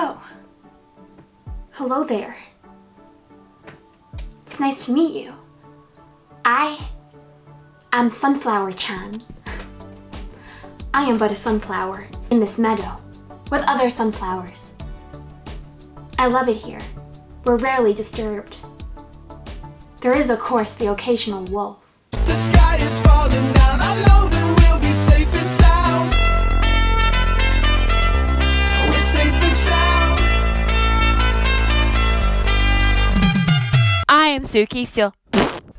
Oh. Hello there. It's nice to meet you. I am Sunflower-chan. I am but a sunflower in this meadow with other sunflowers. I love it here. We're rarely disturbed. There is, of course, the occasional wolf. The sky is falling down. I know that we'll be safe and sound. We're safe and sound. I am Suki Steele.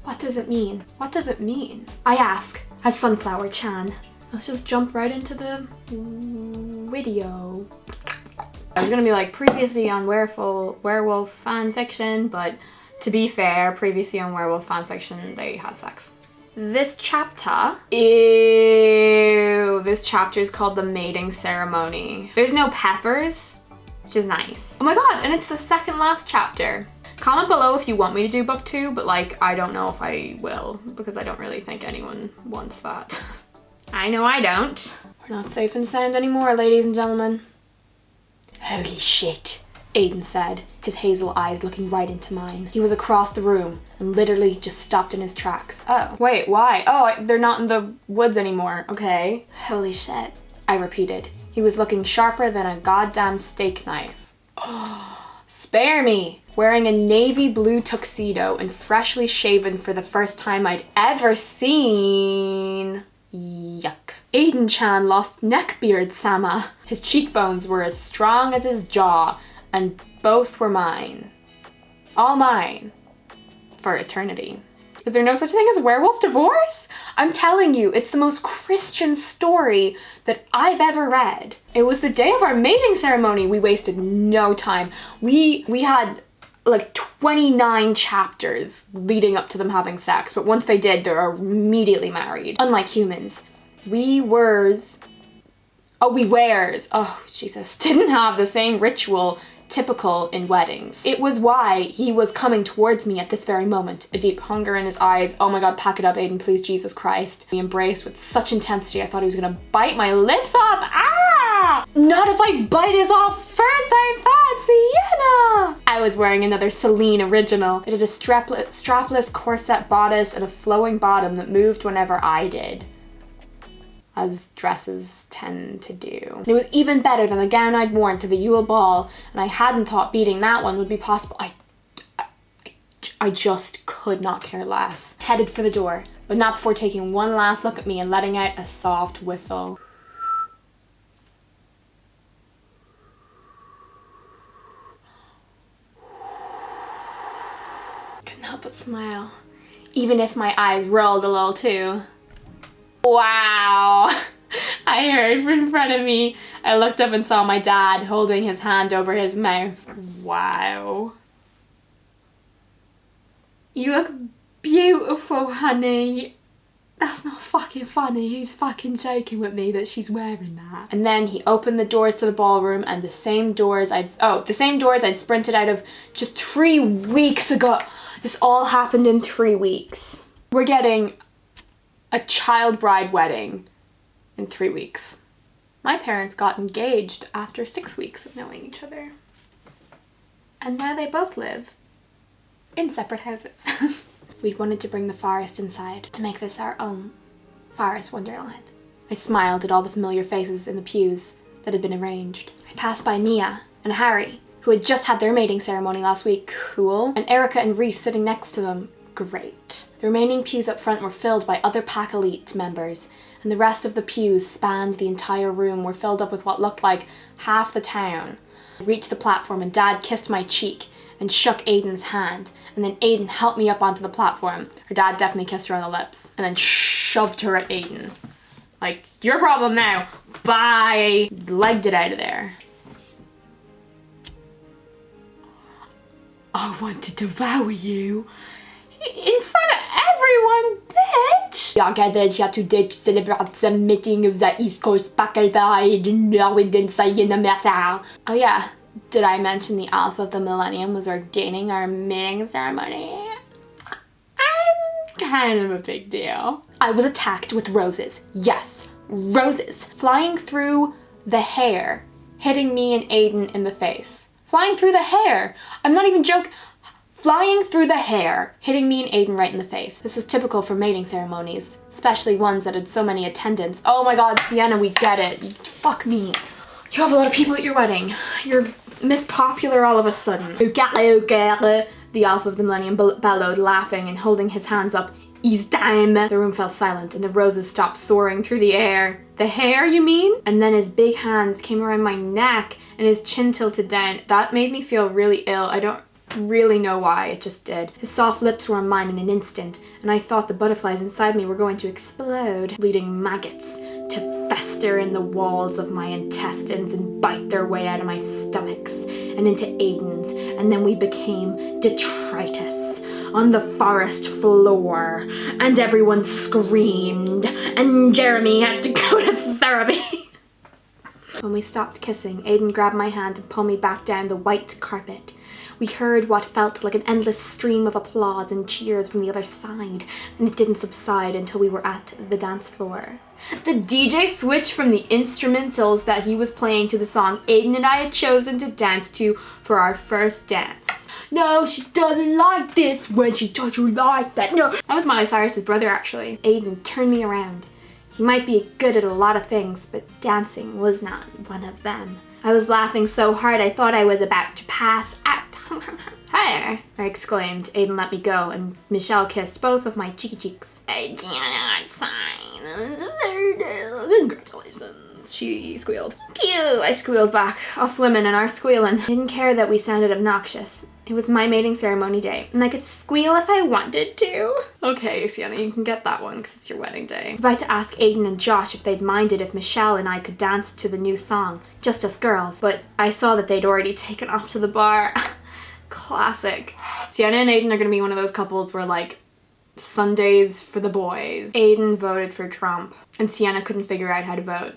What does it mean? What does it mean? I ask, as Sunflower-chan. Let's just jump right into the video. I was gonna be like, previously on Werewolf fanfiction, but to be fair, previously on Werewolf fanfiction, they had sex. This chapter, this chapter is called The Mating Ceremony. There's no peppers, which is nice. Oh my god, and it's the second last chapter. Comment below if you want me to do book 2, but like, I don't know if I will, because I don't really think anyone wants that. I know I don't. We're not safe and sound anymore, ladies and gentlemen. Holy shit, Aiden said, his hazel eyes looking right into mine. He was across the room and literally just stopped in his tracks. Oh, wait, why? Oh, they're not in the woods anymore, okay. Holy shit, I repeated. He was looking sharper than a goddamn steak knife. Oh, spare me. Wearing a navy blue tuxedo and freshly shaven for the first time I'd ever seen. Yuck. Aiden-chan lost neckbeard sama. His cheekbones were as strong as his jaw, and both were mine. All mine. For eternity. Is there no such thing as werewolf divorce? I'm telling you, it's the most Christian story that I've ever read. It was the day of our mating ceremony. We wasted no time. We had like 29 chapters leading up to them having sex, but once they did, they're immediately married. Unlike humans, we wares, oh Jesus, didn't have the same ritual typical in weddings. It was why he was coming towards me at this very moment, a deep hunger in his eyes. Oh my god, pack it up, Aiden, please, Jesus Christ. We embraced with such intensity, I thought he was gonna bite my lips off. Ah! Not if I bite his off first, I thought, Sienna! I was wearing another Celine original. It had a strapless corset bodice and a flowing bottom that moved whenever I did, as dresses tend to do. It was even better than the gown I'd worn to the Yule Ball, and I hadn't thought beating that one would be possible. I just could not care less. Headed for the door, but not before taking one last look at me and letting out a soft whistle. Couldn't help but smile, even if my eyes rolled a little too. Wow, I heard from front of me. I looked up and saw my dad holding his hand over his mouth. Wow. You look beautiful, honey. That's not fucking funny. He's fucking joking with me that she's wearing that. And then he opened the doors to the ballroom, and the same doors I'd sprinted out of just 3 weeks ago. This all happened in 3 weeks. We're getting a child bride wedding in 3 weeks. My parents got engaged after 6 weeks of knowing each other. And now they both live in separate houses. We'd wanted to bring the forest inside to make this our own forest wonderland. I smiled at all the familiar faces in the pews that had been arranged. I passed by Mia and Harry, who had just had their mating ceremony last week. Cool. And Erica and Reese sitting next to them. Great. The remaining pews up front were filled by other Pack Elite members, and the rest of the pews spanned the entire room, were filled up with what looked like half the town. I reached the platform and Dad kissed my cheek and shook Aiden's hand, and then Aiden helped me up onto the platform. Her dad definitely kissed her on the lips, and then shoved her at Aiden. Like, your problem now. Bye. Legged it out of there. I want to devour you. In front of everyone, bitch! Jag hade today to celebrate the meeting of the East Coast Packlevad in Norweden Sayena. Oh yeah, did I mention the Alpha of the Millennium was ordaining our mating ceremony? I'm kind of a big deal. I was attacked with roses. Yes, roses. Flying through the hair. hitting me and Aiden in the face. Flying through the hair. I'm not even joking. Flying through the hair, hitting me and Aiden right in the face. This was typical for mating ceremonies, especially ones that had so many attendants. Oh my god, Sienna, we get it. Fuck me. You have a lot of people at your wedding. You're Miss Popular all of a sudden. The elf of the Millennium bellowed, laughing and holding his hands up. He's time. The room fell silent and the roses stopped soaring through the air. The hair, you mean? And then his big hands came around my neck and his chin tilted down. That made me feel really ill. I don't really know why, it just did. His soft lips were on mine in an instant, and I thought the butterflies inside me were going to explode, leading maggots to fester in the walls of my intestines and bite their way out of my stomachs and into Aiden's, and then we became detritus on the forest floor, and everyone screamed, and Jeremy had to go to therapy. When we stopped kissing, Aiden grabbed my hand and pulled me back down the white carpet. We heard what felt like an endless stream of applause and cheers from the other side, and it didn't subside until we were at the dance floor. The DJ switched from the instrumentals that he was playing to the song Aiden and I had chosen to dance to for our first dance. No, she doesn't like this when she does you like that. No. That was Miley Cyrus's brother, actually. Aiden turned me around. He might be good at a lot of things, but dancing was not one of them. I was laughing so hard I thought I was about to pass out. Hi, I exclaimed. Aiden let me go, and Michelle kissed both of my cheeky cheeks. I cannot sign. Congratulations, she squealed. Thank you, I squealed back, us women and our squealing. I didn't care that we sounded obnoxious. It was my mating ceremony day, and I could squeal if I wanted to. Okay, Sienna, you can get that one because it's your wedding day. I was about to ask Aiden and Josh if they'd minded if Michelle and I could dance to the new song, just us girls, but I saw that they'd already taken off to the bar. Classic. Sienna and Aiden are gonna be one of those couples where, like, Sundays for the boys. Aiden voted for Trump, and Sienna couldn't figure out how to vote.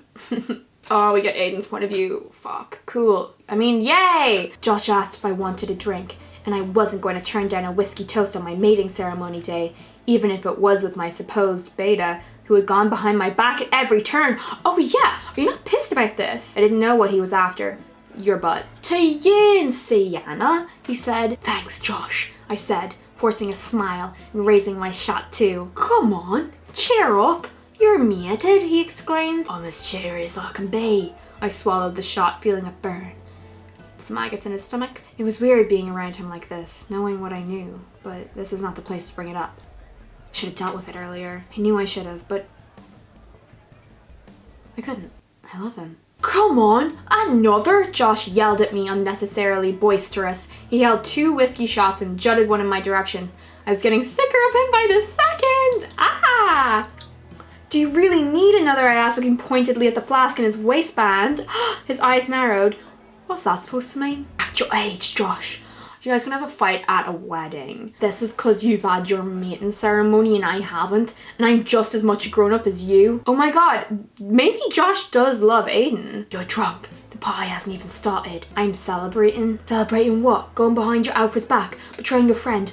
Oh, we get Aiden's point of view. Fuck. Cool. I mean, yay! Josh asked if I wanted a drink, and I wasn't going to turn down a whiskey toast on my mating ceremony day, even if it was with my supposed beta, who had gone behind my back at every turn. Oh yeah! Are you not pissed about this? I didn't know what he was after. Your butt. To you, Sienna, he said. Thanks, Josh, I said, forcing a smile and raising my shot too. Come on, cheer up. You're mated, he exclaimed. I'm as cheery as I can be. I swallowed the shot, feeling a burn. The maggots in his stomach. It was weird being around him like this, knowing what I knew, but this was not the place to bring it up. I should have dealt with it earlier. I knew I should have, but I couldn't. I love him. Come on, another? Josh yelled at me, unnecessarily boisterous. He held 2 whiskey shots and jutted one in my direction. I was getting sicker of him by the second. Ah! Do you really need another? I asked, looking pointedly at the flask in his waistband. His eyes narrowed. What's that supposed to mean? Act your age, Josh. You guys gonna have a fight at a wedding. This is cause you've had your mating ceremony and I haven't, and I'm just as much a grown-up as you. Oh my god, maybe Josh does love Aiden. You're drunk. The party hasn't even started. I'm celebrating. Celebrating what? Going behind your alpha's back, betraying your friend.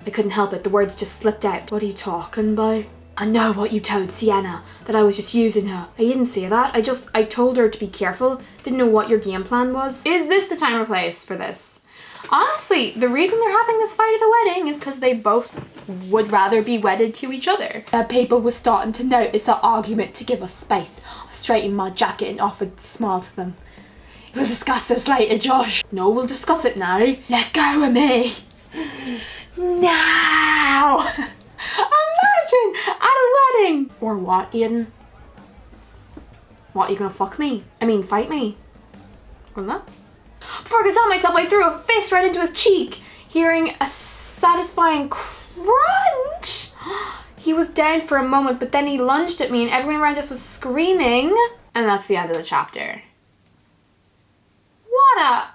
I couldn't help it, the words just slipped out. What are you talking about? I know what you told Sienna, that I was just using her. I didn't say that, I told her to be careful. Didn't know what your game plan was. Is this the time or place for this? Honestly, the reason they're having this fight at a wedding is because they both would rather be wedded to each other. People were starting to notice our argument to give us space. I straightened my jacket and offered to smile to them. We'll discuss this later, Josh. No, we'll discuss it now. Let go of me. Now. Imagine at a wedding. Or what, Aiden? What, you gonna fuck me? I mean, fight me? Or not? Before I could tell myself, I threw a fist right into his cheek, hearing a satisfying crunch. He was down for a moment, but then he lunged at me and everyone around us was screaming. And that's the end of the chapter. What a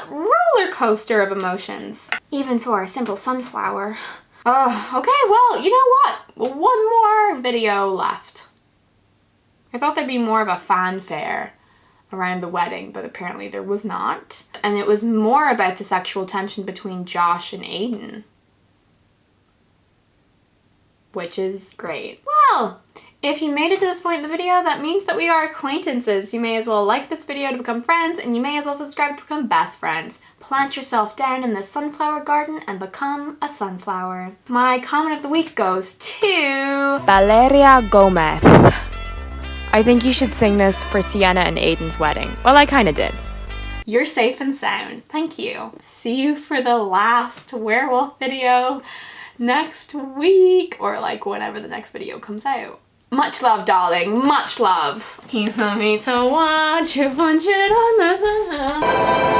roller coaster of emotions. Even for a simple sunflower. Oh, okay, well, you know what? One more video left. I thought there'd be more of a fanfare around the wedding, but apparently there was not. And it was more about the sexual tension between Josh and Aiden. Which is great. Well, If you made it to this point in the video, that means that we are acquaintances. You may as well like this video to become friends, and you may as well subscribe to become best friends. Plant yourself down in the sunflower garden and become a sunflower. My comment of the week goes to Valeria Gomez. I think you should sing this for Sienna and Aiden's wedding. Well, I kinda did. You're safe and sound. Thank you. See you for the last werewolf video next week, or like whenever the next video comes out. Much love, darling. Much love. He told me to watch you punch it on the sun.